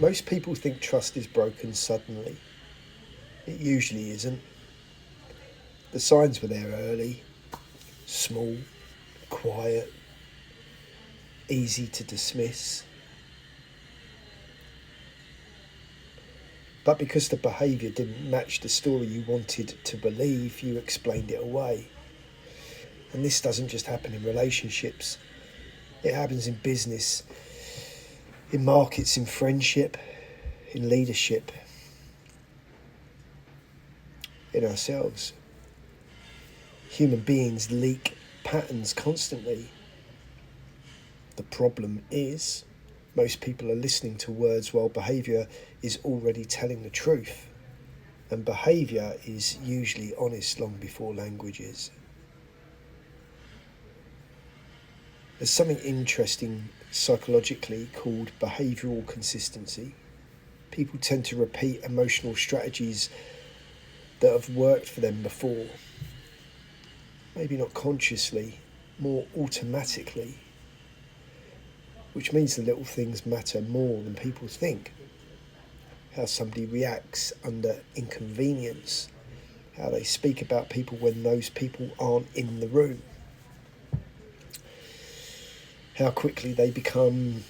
Most people think trust is broken suddenly. It usually isn't. The signs were there early, small, quiet, easy to dismiss. But because the behaviour didn't match the story you wanted to believe, you explained it away. And this doesn't just happen in relationships. It happens in business, in markets, in friendship, in leadership, in ourselves. Human beings leak patterns constantly. The problem is, most people are listening to words while behaviour is already telling the truth. And behaviour is usually honest long before language is. There's something interesting psychologically called behavioural consistency. People tend to repeat emotional strategies that have worked for them before. Maybe not consciously, more automatically. Which means the little things matter more than people think. How somebody reacts under inconvenience. How they speak about people when those people aren't in the room. How quickly they become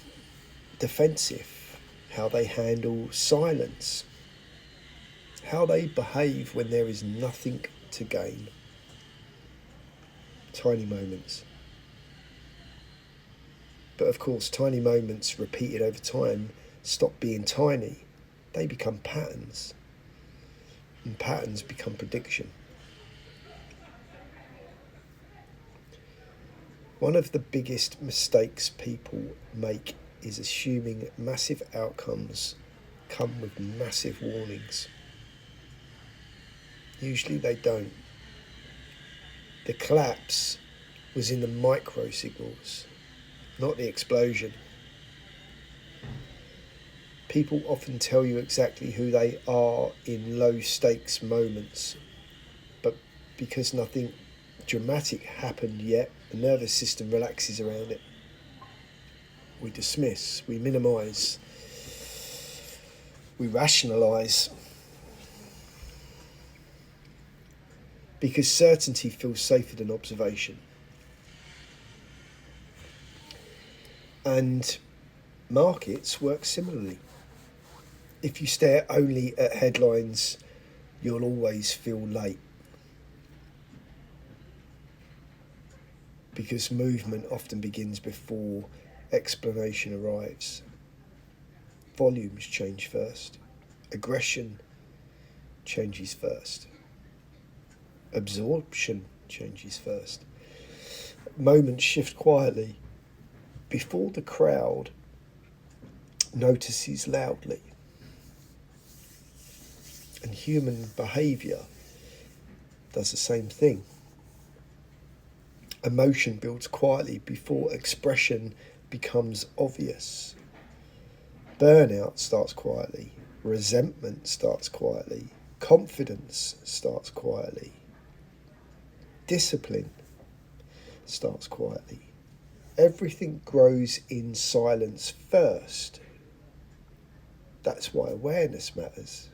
defensive, how they handle silence, how they behave when there is nothing to gain. Tiny moments. But of course, tiny moments repeated over time stop being tiny. They become patterns. And patterns become prediction. One of the biggest mistakes people make is assuming massive outcomes come with massive warnings. Usually they don't. The collapse was in the micro signals, not the explosion. People often tell you exactly who they are in low stakes moments, but because nothing dramatic happened yet, the nervous system relaxes around it. We dismiss, we minimise, we rationalise. Because certainty feels safer than observation. And markets work similarly. If you stare only at headlines, you'll always feel late. Because movement often begins before explanation arrives. Volumes change first. Aggression changes first. Absorption changes first. Moments shift quietly before the crowd notices loudly. And human behaviour does the same thing. Emotion builds quietly before expression becomes obvious. Burnout starts quietly. Resentment starts quietly. Confidence starts quietly. Discipline starts quietly. Everything grows in silence first. That's why awareness matters.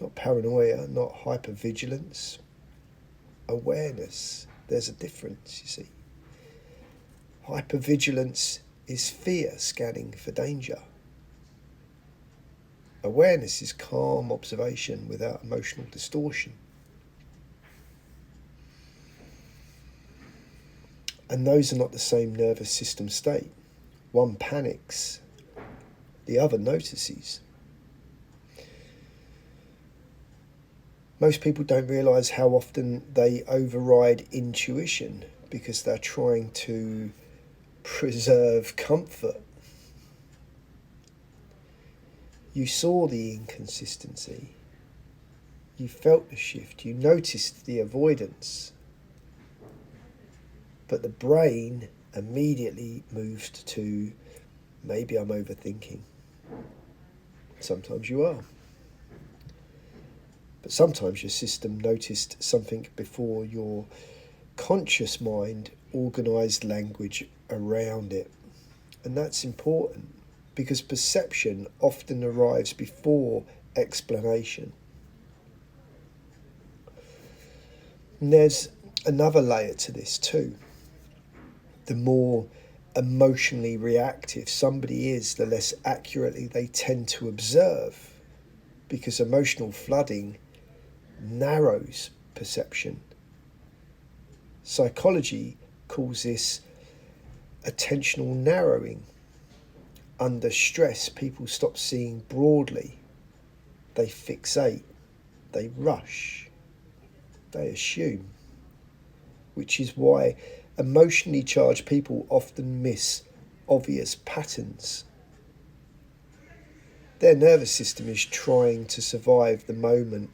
Not paranoia, not hypervigilance. Awareness. There's a difference, you see. Hypervigilance is fear scanning for danger. Awareness is calm observation without emotional distortion. And those are not the same nervous system state. One panics, the other notices. Most people don't realise how often they override intuition because they're trying to preserve comfort. You saw the inconsistency. You felt the shift. You noticed the avoidance. But the brain immediately moved to, maybe I'm overthinking. Sometimes you are. But sometimes your system noticed something before your conscious mind organised language around it. And that's important. because perception often arrives before explanation. And there's another layer to this too. The more emotionally reactive somebody is, the less accurately they tend to observe, because emotional flooding narrows perception. Psychology calls this attentional narrowing. Under stress, people stop seeing broadly. They fixate, they rush, they assume, which is why emotionally charged people often miss obvious patterns. Their nervous system is trying to survive the moment,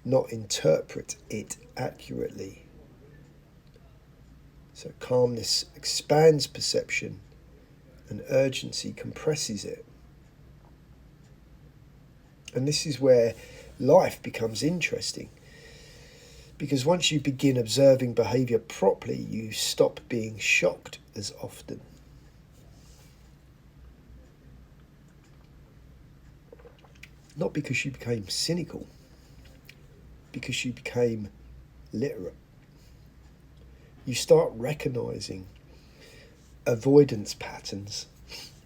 not interpret it accurately. So calmness expands perception and urgency compresses it. And this is where life becomes interesting, because once you begin observing behaviour properly, you stop being shocked as often. Not because you became cynical, because you became literate. You start recognising avoidance patterns,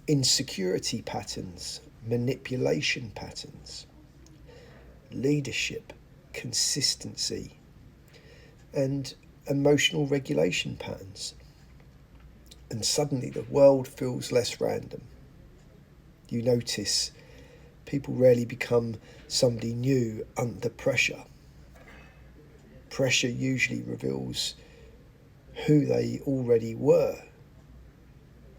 insecurity patterns, manipulation patterns, leadership, consistency, and emotional regulation patterns. And suddenly the world feels less random. You notice people rarely become somebody new under pressure. Pressure usually reveals who they already were.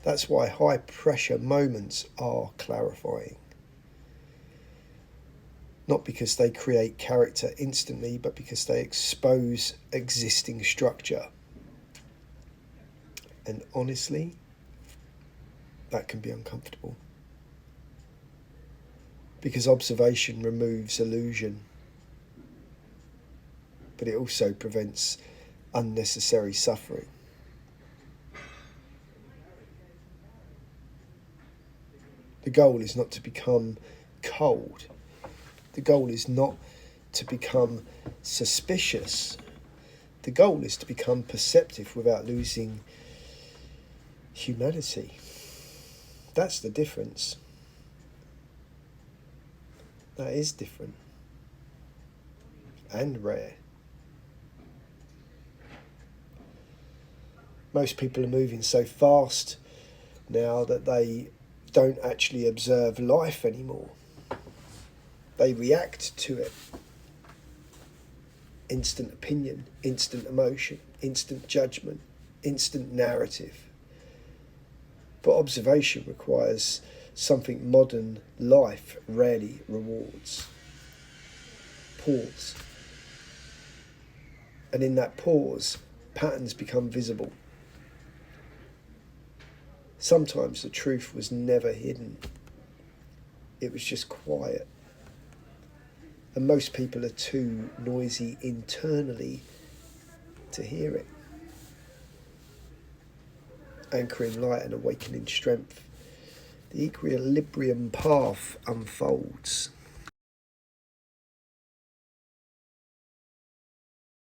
That's why high pressure moments are clarifying. Not because they create character instantly, but because they expose existing structure. And honestly, that can be uncomfortable. Because observation removes illusion, but it also prevents unnecessary suffering. The goal is not to become cold. The goal is not to become suspicious. The goal is to become perceptive without losing humanity. That's the difference. That is different and rare. Most people are moving so fast now that they don't actually observe life anymore. They react to it. Instant opinion, instant emotion, instant judgment, instant narrative. But observation requires something modern life rarely rewards. Pause. And in that pause, patterns become visible. Sometimes the truth was never hidden. It was just quiet. And most people are too noisy internally to hear it. Anchoring light and awakening strength, the equilibrium path unfolds.